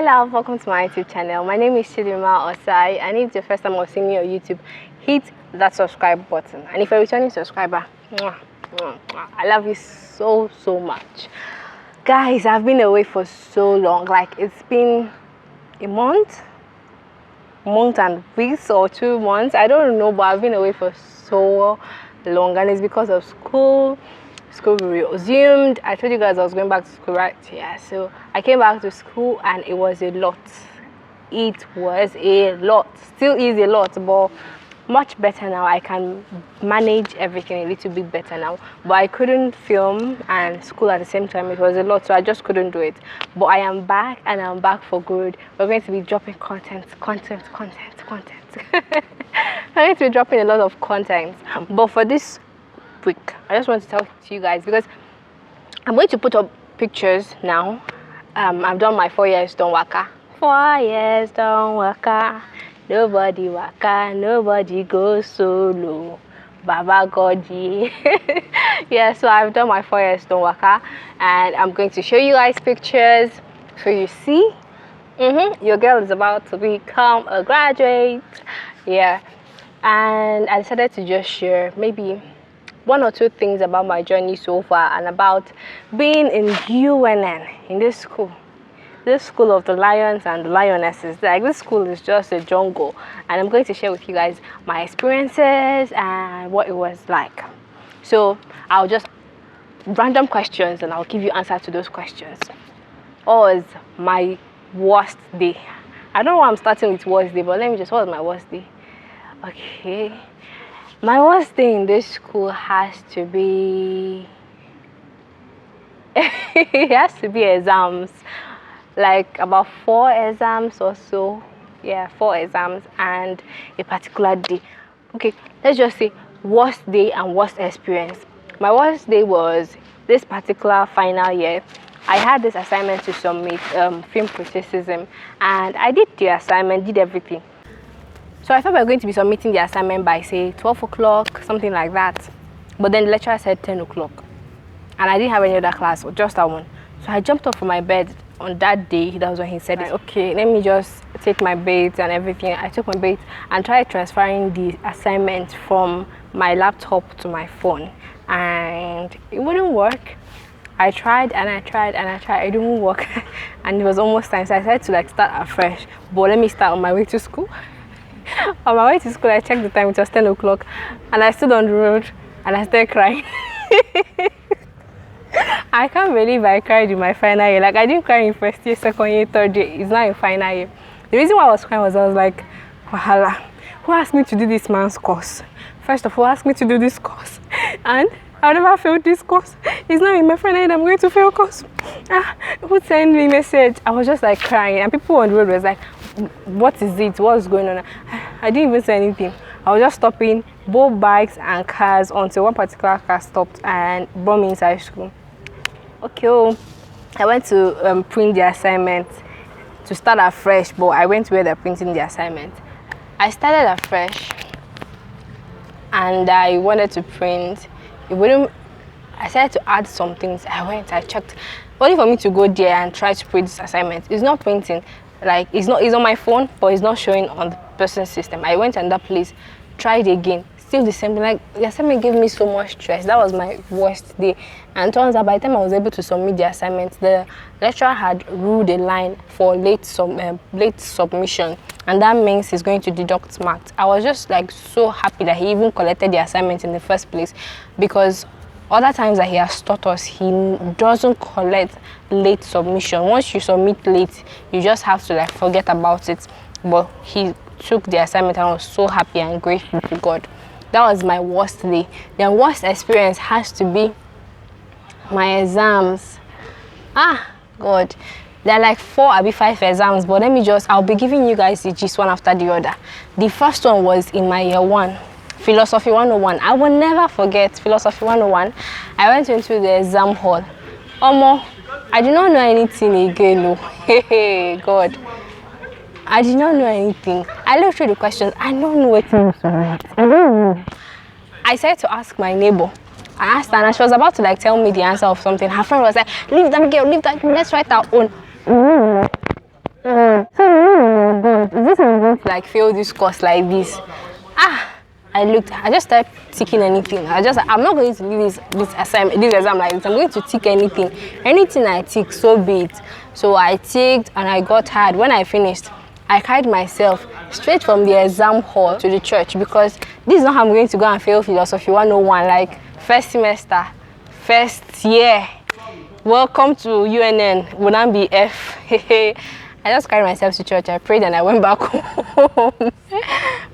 love, welcome to my YouTube channel. My name is Chidima Osai, and if it's your first time of seeing me on YouTube, hit that subscribe button. And if you're a returning subscriber, I love you so much. Guys, I've been away for so long, like it's been a month and weeks or 2 months, I don't know, but I've been away for so long, and it's because of school resumed. I told you guys I was going back to school, right? Yeah, so I came back to school and it was a lot. It was a lot, still is a lot, but much better now. I can manage everything a little bit better now, but I couldn't film and school at the same time. It was a lot, so I just couldn't do it. But I am back, and I'm back for good. We're going to be dropping content. I'm going to be dropping a lot of content, but for this week I just want to talk to you guys because I'm going to put up pictures now. I've done my 4 years don't waka. 4 years don't waka. Nobody waka, nobody goes solo. Baba Godji. Yeah, so I've done my 4 years don't waka, and I'm going to show you guys pictures so you see. Your girl is about to become a graduate. Yeah, and I decided to just share maybe 1 or 2 things about my journey so far, and about being in UNN, in this school of the lions and the lionesses. Like, this school is just a jungle, and I'm going to share with you guys my experiences and what it was like. So I'll just random questions and I'll give you answers to those questions. What was my worst day? I don't know why I'm starting with worst day, but let me just, what was my worst day? Okay, my worst day in this school has to be it has to be exams, like about 4 exams or so. Yeah, 4 exams and a particular day. Okay, let's just say worst day and worst experience. My worst day was this particular final year. I had this assignment to submit, film criticism, and I did the assignment, did everything. So I thought we were going to be submitting the assignment by, say, 12 o'clock, something like that. But then the lecturer said 10 o'clock. And I didn't have any other class, just that one. So I jumped up from my bed on that day. That was when he said, okay, let me just take my baits and everything. I took my baits and tried transferring the assignment from my laptop to my phone. And it wouldn't work. I tried and I tried and I tried. It didn't work. And it was almost time. So I decided to start afresh. But let me start on my way to school. On my way to school, I checked the time. It was 10 o'clock, and I stood on the road and I started crying. I can't believe I cried in my final year. Like, I didn't cry in first year, second year, third year. It's not in final year. The reason why I was crying was I was like, wahala, who asked me to do this man's course? First of all, asked me to do this course, and I never failed this course. It's not in my final year I'm going to fail course. Who sent me a message? I was just like crying, and people on the road was like, what is it? What's going on? I didn't even say anything. I was just stopping both bikes and cars until one particular car stopped and brought me inside school. Okay, I went to print the assignment to start afresh, but I went where they're printing the assignment. I started afresh and I wanted to print. It wouldn't. I started to add some things. I checked. Only for me to go there and try to print this assignment. It's not printing. Like, it's on my phone, but it's not showing on the person's system. I went in that place, tried again, still the same thing. Like, the assignment gave me so much stress. That was my worst day. And turns out by the time I was able to submit the assignment, the lecturer had ruled a line for late submission, and that means he's going to deduct marks. I was just like so happy that he even collected the assignment in the first place, because other times that he has taught us, he doesn't collect late submission. Once you submit late, you just have to forget about it. But he took the assignment, and I was so happy and grateful to God. That was my worst day. The worst experience has to be my exams. God, there are like 4 or 5 exams, but I'll be giving you guys the gist one after the other. The first one was in my year 1. Philosophy 101. I will never forget Philosophy 101. I went into the exam hall. I did not know anything again. No. Hey, God. I did not know anything. I looked through the questions. I don't know what it was. I don't know. I said to ask my neighbor. I asked her, and she was about to tell me the answer of something. Her friend was like, leave that girl, let's write our own. So, is this going to like fail this course like this? I just started ticking anything. I'm not going to leave this assignment, this exam like this. I'm going to tick anything. Anything I tick, so be it. So I ticked and I got tired. When I finished, I carried myself straight from the exam hall to the church, because this is not how I'm going to go and fail philosophy 101, like first semester, first year. Welcome to UNN, would not be F. I just carried myself to church, I prayed, and I went back home.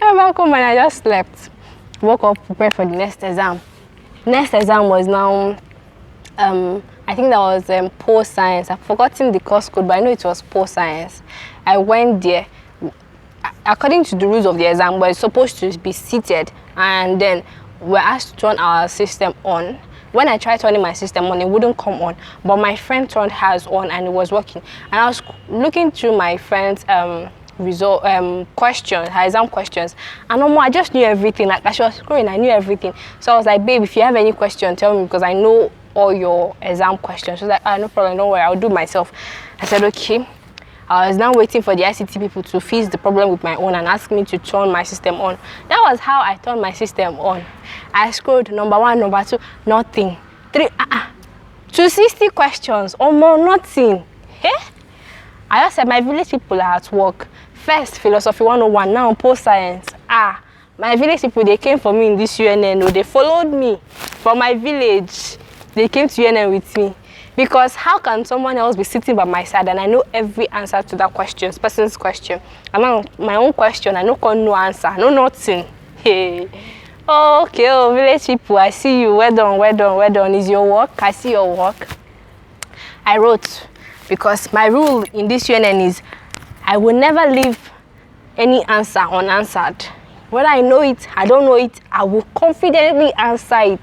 And I just slept. Woke up, prepared for the next exam. Next exam was now, I think that was pole science. I've forgotten the course code, but I know it was pole science. I went there. According to the rules of the exam, we're supposed to be seated, and then we're asked to turn our system on. When I tried turning my system on, it wouldn't come on, but my friend turned hers on and it was working. And I was looking through my friend's questions, her exam questions, and I just knew everything. Like, as she was scrolling, I knew everything. So I was like, babe, if you have any question, tell me, because I know all your exam questions. She was like, no problem, don't worry, I'll do myself. I said, okay. I was now waiting for the ICT people to fix the problem with my own and ask me to turn my system on. That was how I turned my system on. I scrolled number 1, number 2, nothing. 3, 260 questions, almost nothing. Hey? I just said, my village people are at work. First, philosophy 101, now post science. My village people, they came for me in this UNN. They followed me from my village. They came to UNN with me. Because how can someone else be sitting by my side and I know every answer to that question, person's question? And now my own question, I no answer, no nothing. Hey. Okay, village people, I see you. Well done, well done, well done. Is your work? I see your work. I wrote, because my rule in this UNN is I will never leave any answer unanswered. Whether I know it, I don't know it, I will confidently answer it.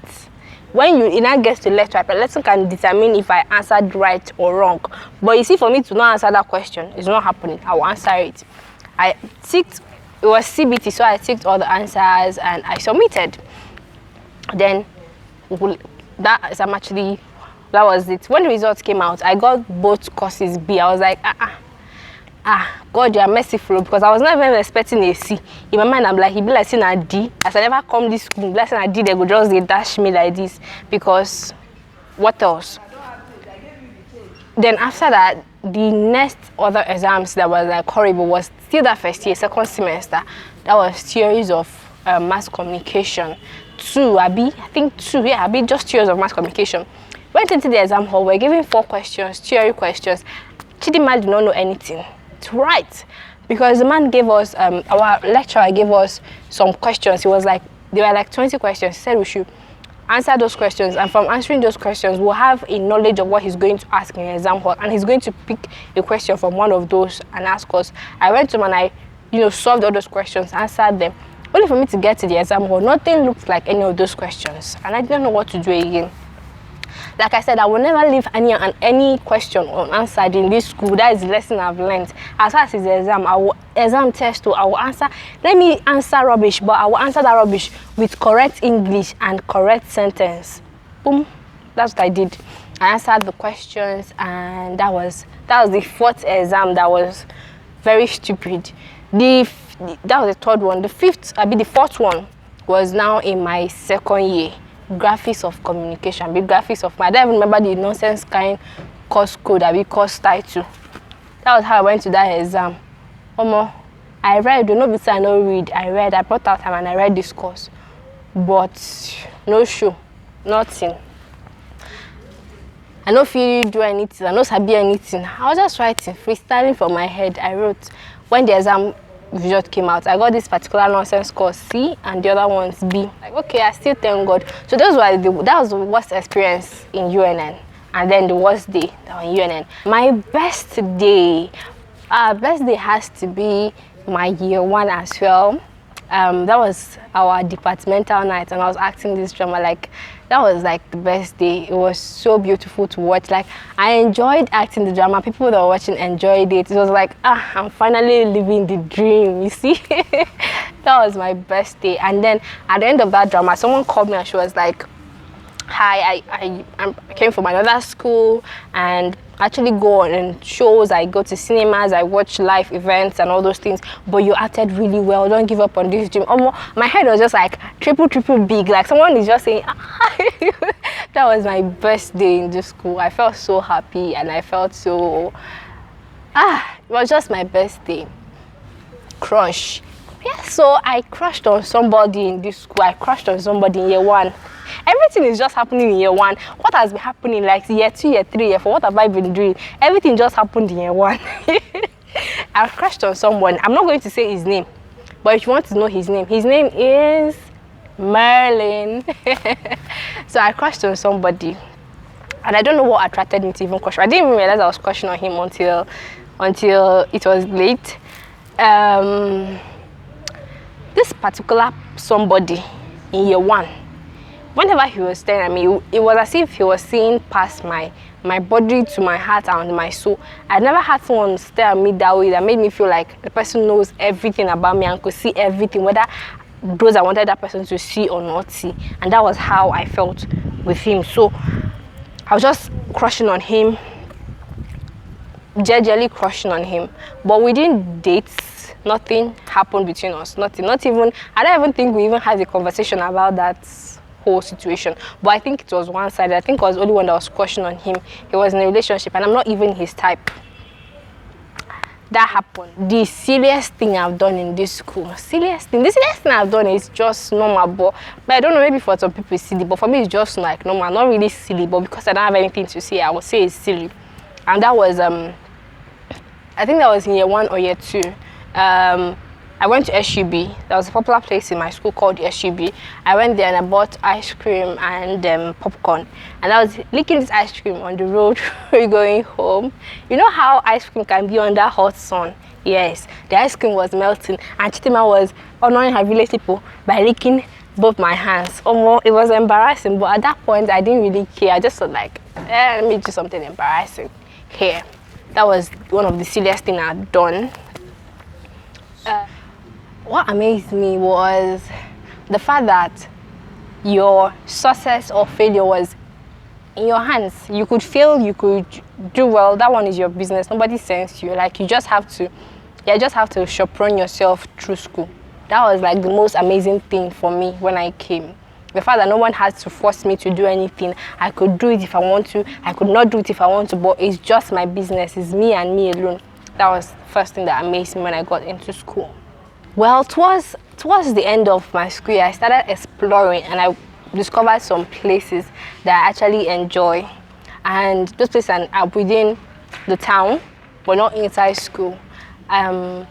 When it now gets to lecture, the lesson can determine if I answered right or wrong. But you see, for me to not answer that question, it's not happening. I will answer it. I ticked, it was CBT, so I ticked all the answers and I submitted. Then, that was it. When the results came out, I got both courses B. I was like, God, you are merciful, because I was not even expecting a C. In my mind, I'm like, he be like saying a D. As I never come this school, like saying a D, they would just dash me like this, because what else? Then after that, the next other exams that was like horrible was still that first year, second semester. That was theories of mass communication. Just theories of mass communication. Went into the exam hall, we're given 4 questions, theory questions. Chidima did not know anything. Right, because the man gave us, our lecturer gave us some questions. He was like, there were like 20 questions. He said we should answer those questions, and from answering those questions, we'll have a knowledge of what he's going to ask in the exam hall, and he's going to pick a question from one of those and ask us. I went to him and I, solved all those questions, answered them. Only for me to get to the exam hall, nothing looked like any of those questions, and I didn't know what to do again. Like I said, I will never leave any question unanswered in this school. That is the lesson I've learned. As far as the exam test, I will answer. Let me answer rubbish, but I will answer that rubbish with correct English and correct sentence. Boom. That's what I did. I answered the questions, and that was the 4th exam that was very stupid. That was the 3rd one. The 4th one was now in my 2nd year. Graphics of communication, I don't even remember the nonsense kind course code, course title. That was how I went to that exam. I read, I read, I brought out time and I read this course. But no show, nothing. I don't feel do anything, I don't sabi anything. I was just writing, freestyling from my head. I wrote. When the exam result came out, I got this particular nonsense course C and the other one's B. Like, okay, I still thank God. So that was the worst experience in UNN, and then the worst day in UNN. My best day has to be my year 1 as well. That was our departmental night, and I was acting this drama. Like, that was like the best day. It was so beautiful to watch. Like, I enjoyed acting the drama. People that were watching enjoyed it. It was like, I'm finally living the dream, you see. That was my best day. And then at the end of that drama, someone called me and she was like, I came from another school and actually go on shows. I go to cinemas, I watch live events and all those things. But you acted really well. Don't give up on this dream. My head was just like triple big. Like someone is just saying, that was my best day in this school. I felt so happy and I felt so, it was just my best day. Crush. Yeah, so I crushed on somebody in this school. I crushed on somebody in year 1. Everything is just happening in year 1. What has been happening like year 2, year 3, year 4? What have I been doing? Everything just happened in year 1. I crushed on someone. I'm not going to say his name, but if you want to know his name is Merlin. So I crushed on somebody, and I don't know what attracted me to even crush. I didn't even realize I was crushing on him until it was late. This particular somebody in year 1, whenever he was staring at me, it was as if he was seeing past my body to my heart and my soul. I never had someone stare at me that way that made me feel like the person knows everything about me and could see everything, whether those I wanted that person to see or not see. And that was how I felt with him. So I was just crushing on him, jejely crushing on him. But we didn't date. Nothing happened between us. Nothing. Not even. I don't even think we even had a conversation about that whole situation. But I think it was one-sided. I think I was the only one that was crushing on him. He was in a relationship, and I'm not even his type. That happened. The silliest thing I've done in this school. The silliest thing I've done is just normal. But I don't know. Maybe for some people it's silly. But for me, it's just like normal. Not really silly. But because I don't have anything to say, I would say it's silly. And that was I think that was in year 1 or year 2. I went to SUB. There was a popular place in my school called SUB. I went there and I bought ice cream and popcorn. And I was licking this ice cream on the road going home. You know how ice cream can be under hot sun? Yes, the ice cream was melting and Chitima was honoring her village people by licking both my hands. It was embarrassing, but at that point I didn't really care. I just thought like, let me do something embarrassing here. That was one of the silliest things I'd done. What amazed me was the fact that your success or failure was in your hands. You could fail, you could do well. That one is your business. Nobody sends you. Like you just have to chaperone yourself through school. That was like the most amazing thing for me when I came. The fact that no one had to force me to do anything. I could do it if I want to. I could not do it if I want to. But it's just my business. It's me and me alone. That was the first thing that amazed me when I got into school. Well, towards the end of my school year, I started exploring and I discovered some places that I actually enjoy. And those places are within the town, but not inside school. I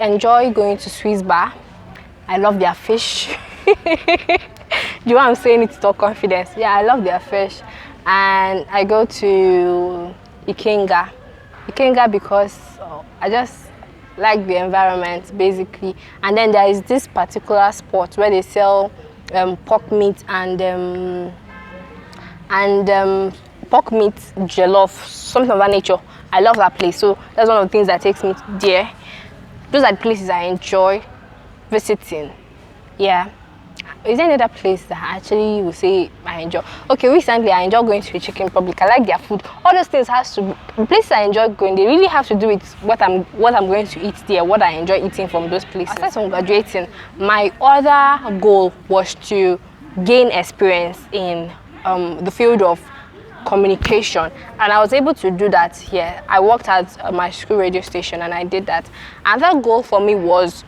enjoy going to Swiss Bar. I love their fish. Do you know what I'm saying? It's all confidence. Yeah, I love their fish. And I go to Ikenga because I just like the environment basically. And then there is this particular spot where they sell pork meat and pork meat jollof, something of that nature. I love that place, so that's one of the things that takes me there. Those are the places I enjoy visiting. Yeah. Is there any other place that I actually would say I enjoy? Okay, recently I enjoy going to the Chicken Republic. I like their food. All those things the places I enjoy going, they really have to do with what I'm going to eat there, what I enjoy eating from those places. Aside from graduating, my other goal was to gain experience in the field of communication, and I was able to do that here. I worked at my school radio station and I did that. Another goal for me was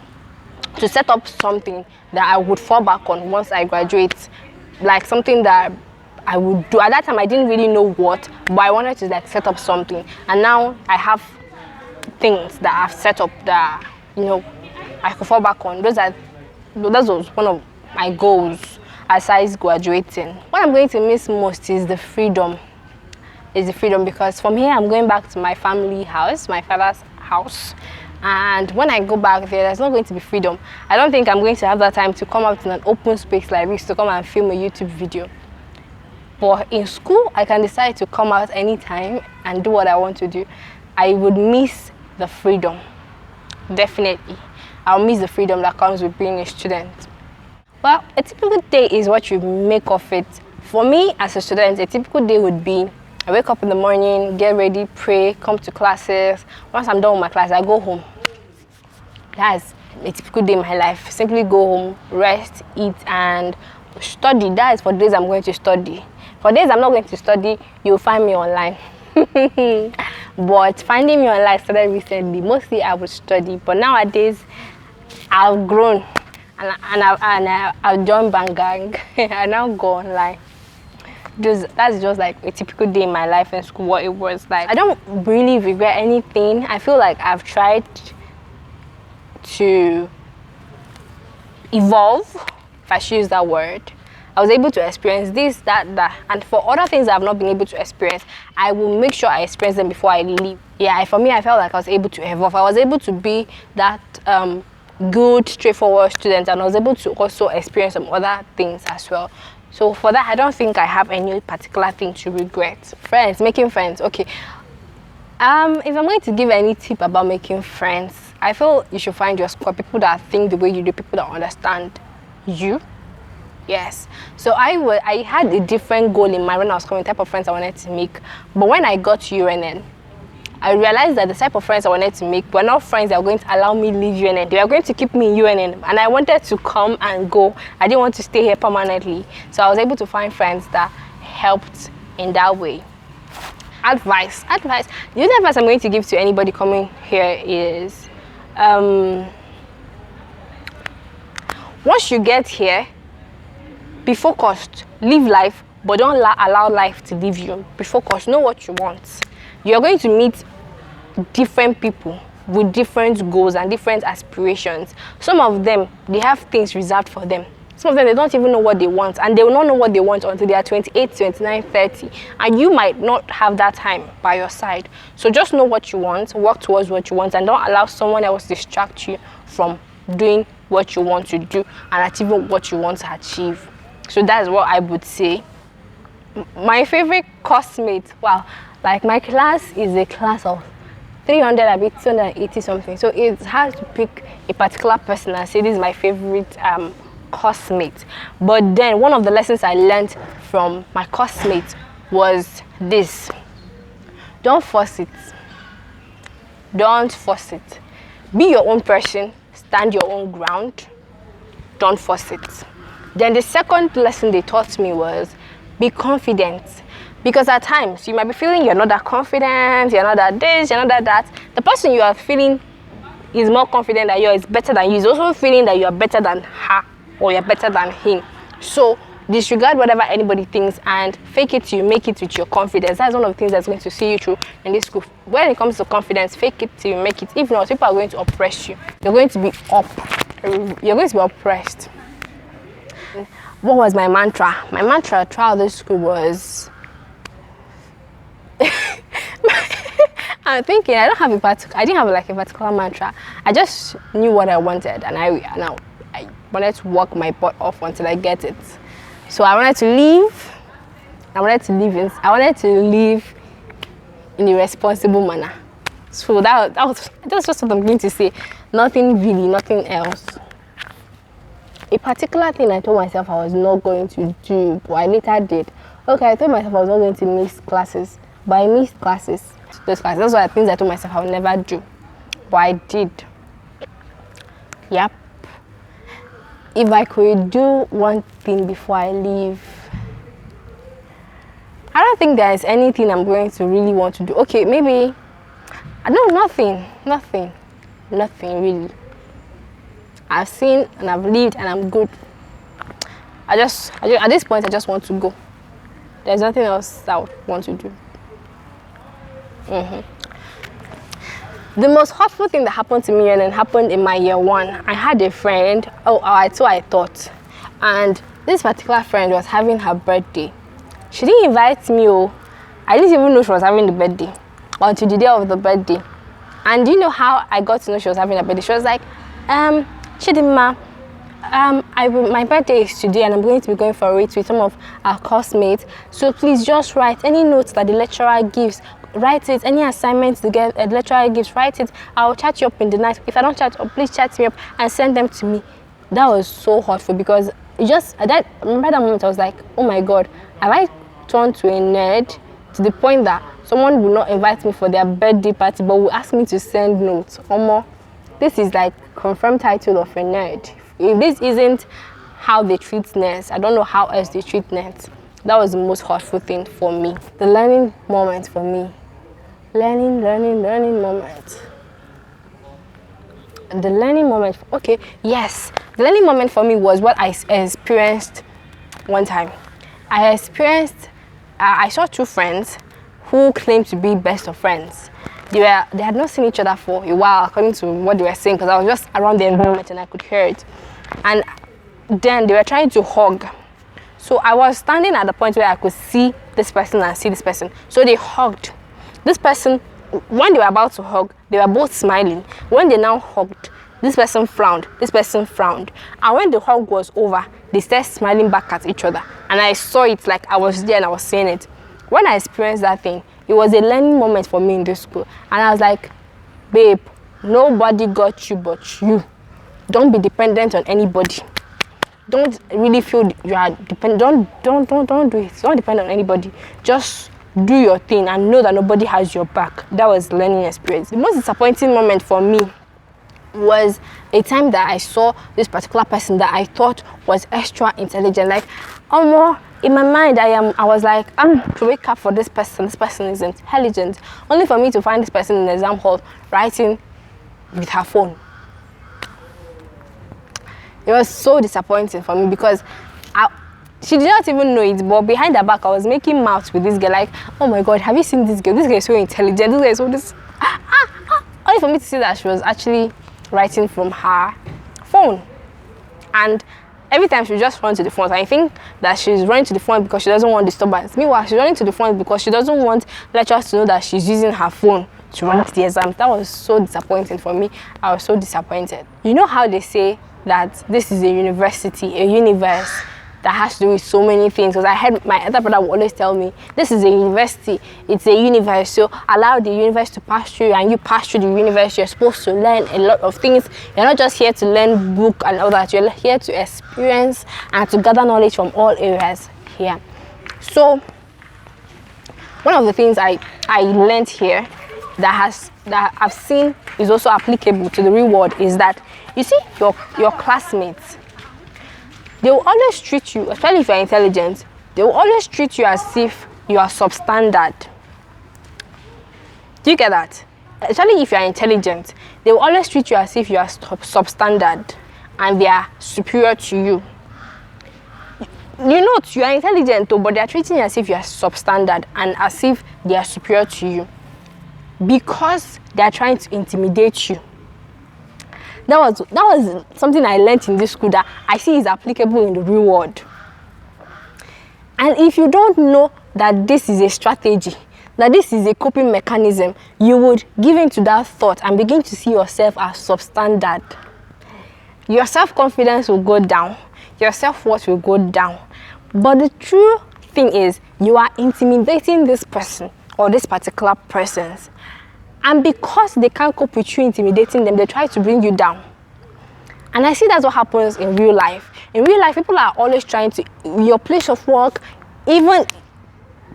to set up something that I would fall back on once I graduate, like something that I would do. At that time I didn't really know what, but I wanted to like set up something, and now I have things that I've set up that I could fall back on. That was one of my goals aside graduating. What I'm going to miss most is the freedom. Because from here I'm going back to my family house, my father's house. And when I go back there's not going to be freedom. I don't think I'm going to have that time to come out in an open space like this to come and film a YouTube video. But in school, I can decide to come out anytime and do what I want to do. I would miss the freedom. Definitely. I'll miss the freedom that comes with being a student. Well, a typical day is what you make of it For me, as a student, a typical day would be I wake up in the morning, get ready, pray, come to classes. Once I'm done with my class, I go home. That's a typical day in my life. Simply go home, rest, eat, and study. That is for days I'm going to study. For days I'm not going to study, you'll find me online. But finding me online started recently. Mostly I would study, but nowadays I've grown and I've joined Bangang. I now go online. That's just like a typical day in my life in school, what it was like. I don't really regret anything. I feel like I've tried to evolve, if I should use that word. I was able to experience this, that, and for other things I've not been able to experience, I will make sure I experience them before I leave. Yeah, for me, I felt like I was able to evolve. I was able to be that good, straightforward student, and I was able to also experience some other things as well. So for that, I don't think I have any particular thing to regret. Friends, making friends. Okay. If I'm going to give any tip about making friends, I feel you should find your squad, people that think the way you do, people that understand you. Yes. So I had a different goal in mind when I was coming, the type of friends I wanted to make. But when I got to UNN, I realized that the type of friends I wanted to make were not friends that were going to allow me to leave UNN. They were going to keep me in UNN, and I wanted to come and go. I didn't want to stay here permanently. So I was able to find friends that helped in that way. Advice. The only advice I'm going to give to anybody coming here is, once you get here, be focused, live life, but don't allow life to leave you. Be focused, know what you want. You're going to meet different people with different goals and different aspirations. Some of them, they have things reserved for them. Some of them, they don't even know what they want, and they will not know what they want until they are 28, 29, 30. And you might not have that time by your side. So just know what you want, work towards what you want, and don't allow someone else distract you from doing what you want to do and achieving what you want to achieve. So that's what I would say. My favorite coursemate, wow, like my class is a class of 280 something. So it's hard to pick a particular person and say this is my favorite coursemate. But then one of the lessons I learned from my coursemate was this: don't force it. Don't force it. Be your own person, stand your own ground, don't force it. Then the second lesson they taught me was be confident. Because at times you might be feeling you're not that confident, you're not that this, you're not that. The person you are feeling is more confident than you, is better than you, is also feeling that you are better than her or you're better than him. So disregard whatever anybody thinks and fake it till you make it with your confidence. That's one of the things that's going to see you through in this school. When it comes to confidence, fake it till you make it. If not, people are going to oppress you. You're going to be you're going to be oppressed. What was my mantra? My mantra throughout this school was I'm thinking I didn't have like a particular mantra. I just knew what I wanted, and I wanted to work my butt off until I get it. So I wanted to live. I wanted to live in a responsible manner. So that's just what I'm going to say. Nothing really, nothing else. A particular thing I told myself I was not going to do, but I later did. Okay, I told myself I was not going to miss classes, but I missed classes. Those classes. Those were the things I told myself I would never do, but I did. Yep. If I could do one thing before I leave, I don't think there's anything I'm going to really want to do. Okay, maybe, nothing really. I've seen and I've lived and I'm good. At this point, I just want to go. There's nothing else I would want to do. The most hurtful thing that happened to me and then happened in my year one. I had a friend, so I thought, and this particular friend was having her birthday. She didn't invite me. I didn't even know she was having the birthday until the day of the birthday. And do you know how I got to know she was having a birthday? She was like, Chidima, my birthday is today and I'm going to be going for it with some of our classmates. So please just write any notes that the lecturer gives. Write it. Any assignments the lecturer gives, write it. I'll chat you up in the night. If I don't chat up, please chat me up and send them to me. That was so hurtful because remember that moment I was like, oh my God, Have I turned to a nerd to the point that someone will not invite me for their birthday party but will ask me to send notes? Omo, this is like confirmed title of a nerd. If this isn't how they treat nerds, I don't know how else they treat nerds. That was the most hurtful thing for me. The learning moment for me. Learning moment. The learning moment, okay, yes. The learning moment for me was what I experienced one time. I saw two friends who claimed to be best of friends. They had not seen each other for a while, according to what they were saying, because I was just around the environment and I could hear it. And then they were trying to hug. So I was standing at the point where I could see this person and see this person. So they hugged. This person, when they were about to hug, they were both smiling. When they now hugged, this person frowned, this person frowned. And when the hug was over, they started smiling back at each other. And I saw it, like I was there and I was seeing it. When I experienced that thing, it was a learning moment for me in this school. And I was like, babe, nobody got you but you. Don't be dependent on anybody. Don't really feel you are dependent. Don't do it. Don't depend on anybody. Just do your thing and know that nobody has your back. That was learning experience. The most disappointing moment for me was a time that I saw this particular person that I thought was extra intelligent. Like, in my mind, I was like, I'm to wake up for this person. This person is intelligent. Only for me to find this person in the exam hall writing with her phone. It was so disappointing for me because she did not even know it, but behind her back, I was making mouths with this girl, like, oh my God, have you seen this girl? This girl is so intelligent. This girl is so this. Only for me to see that she was actually writing from her phone. And every time she would just run to the front. I think that she's running to the front because she doesn't want disturbance. Meanwhile, she's running to the front because she doesn't want lecturers to know that she's using her phone to run the exam. That was so disappointing for me. I was so disappointed. You know how they say that this is a university, a universe that has to do with so many things? Because I heard my other brother would always tell me, this is a university, it's a universe, so allow the universe to pass through you, and you pass through the universe. You're supposed to learn a lot of things. You're not just here to learn book and all that. You're here to experience and to gather knowledge from all areas here. So one of the things I learned here that I've seen is also applicable to the real world is that, you see, your classmates, they will always treat you, especially if you're intelligent, they will always treat you as if you are substandard. Do you get that? Especially if you're intelligent, they will always treat you as if you are substandard and they are superior to you. You know, you are intelligent, but they are treating you as if you are substandard and as if they are superior to you because they are trying to intimidate you. That was something I learned in this school that I see is applicable in the real world. And if you don't know that this is a strategy, that this is a coping mechanism, you would give in to that thought and begin to see yourself as substandard. Your self-confidence will go down. Your self-worth will go down. But the true thing is, you are intimidating this person or this particular person. And because they can't cope with you intimidating them, they try to bring you down. And I see that's what happens in real life. In real life, people are always trying to, your place of work, even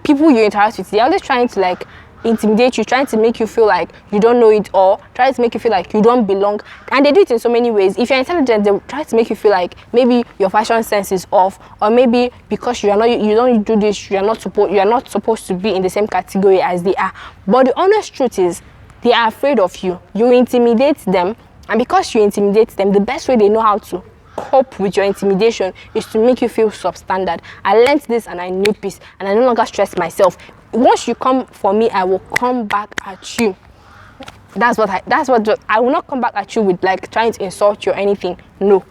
people you interact with, they're always trying to like intimidate you, trying to make you feel like you don't know it all, trying to make you feel like you don't belong. And they do it in so many ways. If you're intelligent, they try to make you feel like maybe your fashion sense is off, or maybe because you don't do this, you are not supposed to be in the same category as they are. But the honest truth is, they are afraid of you. You intimidate them, and because you intimidate them, the best way they know how to cope with your intimidation is to make you feel substandard. I learned this and I knew peace, and I no longer stress myself. Once you come for me, I will come back at you. I will not come back at you with like trying to insult you or anything. No.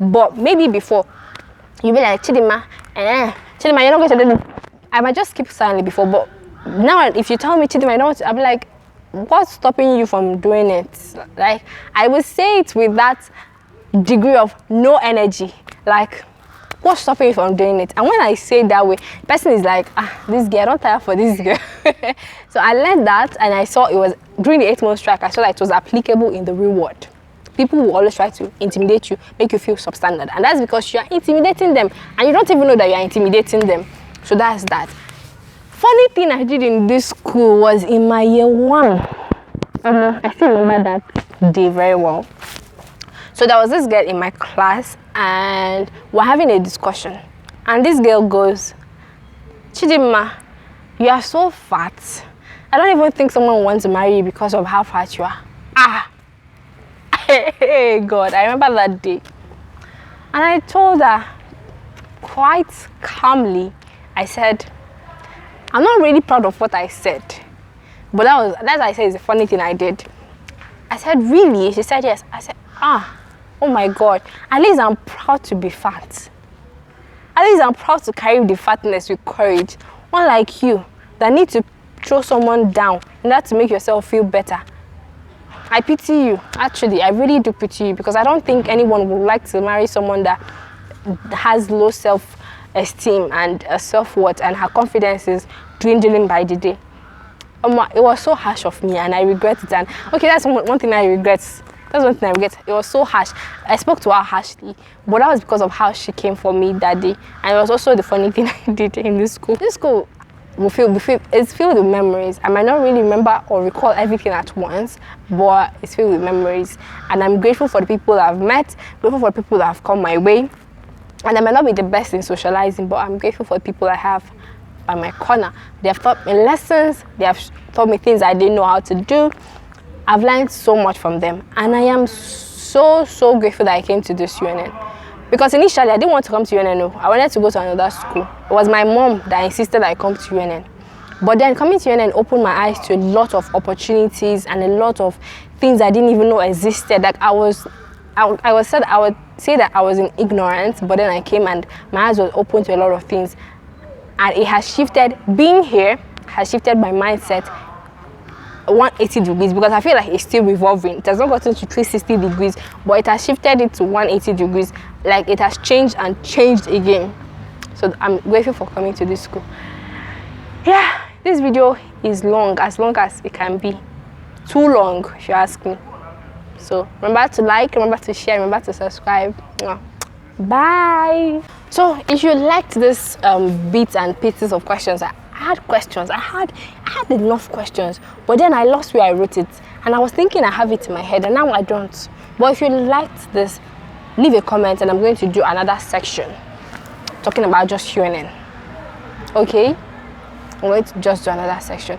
But maybe before, you'll be like, Chidima, Chidima, you're not going to do this. I might just keep silent before, but now if you tell me, Chidima, I don't want to, I'll be like, what's stopping you from doing it? Like, I will say it with that degree of no energy. Like, what's stopping you from doing it? And when I say it that way, the person is like, this girl, I don't tire for this girl. So I learned that, and I saw it was during the 8-month strike. I saw that it was applicable in the real world. People will always try to intimidate you, make you feel substandard, and that's because you are intimidating them, and you don't even know that you are intimidating them. So that's that. Funny thing I did in this school was in my year 1. I still remember that day very well. So there was this girl in my class and we're having a discussion. And this girl goes, Chidimma, you are so fat. I don't even think someone wants to marry you because of how fat you are. Hey, God, I remember that day. And I told her quite calmly, I said, I'm not really proud of what I said. But that's I said is a funny thing I did. I said, really? She said, yes. I said, oh my God. At least I'm proud to be fat. At least I'm proud to carry the fatness with courage. Unlike you, that need to throw someone down in order to make yourself feel better. I pity you. Actually, I really do pity you because I don't think anyone would like to marry someone that has low self-esteem and self-worth, and her confidence is dwindling by the day. It was so harsh of me and I regret it. And okay, that's one thing I regret. That's one thing I regret. It was so harsh. I spoke to her harshly, but that was because of how she came for me that day. And it was also the funny thing I did in this school. This school it's filled with memories. I might not really remember or recall everything at once, but it's filled with memories. And I'm grateful for the people I've met, grateful for the people that have come my way. And I might not be the best in socializing, but I'm grateful for the people I have by my corner. They have taught me lessons, they have taught me things I didn't know how to do. I've learned so much from them, and I am so grateful that I came to this UNN. Because initially I didn't want to come to UNN, no. I wanted to go to another school. It was my mom that insisted I come to UNN. But then coming to UNN opened my eyes to a lot of opportunities and a lot of things I didn't even know existed. Like I would say that I was in ignorance, but then I came and my eyes were open to a lot of things. And it has shifted, being here has shifted my mindset 180 degrees, because I feel like it's still revolving. It has not gotten to 360 degrees, but it has shifted it to 180 degrees. Like it has changed and changed again. So I'm grateful for coming to this school. Yeah, this video is long as it can be. Too long, if you ask me. So remember to like, remember to share, remember to subscribe. Bye. So if you liked this bits and pieces of questions, I had questions. I had enough questions, but then I lost where I wrote it, and I was thinking I have it in my head, and now I don't. But if you liked this, leave a comment, and I'm going to do another section talking about just UNN. Okay, I'm going to just do another section.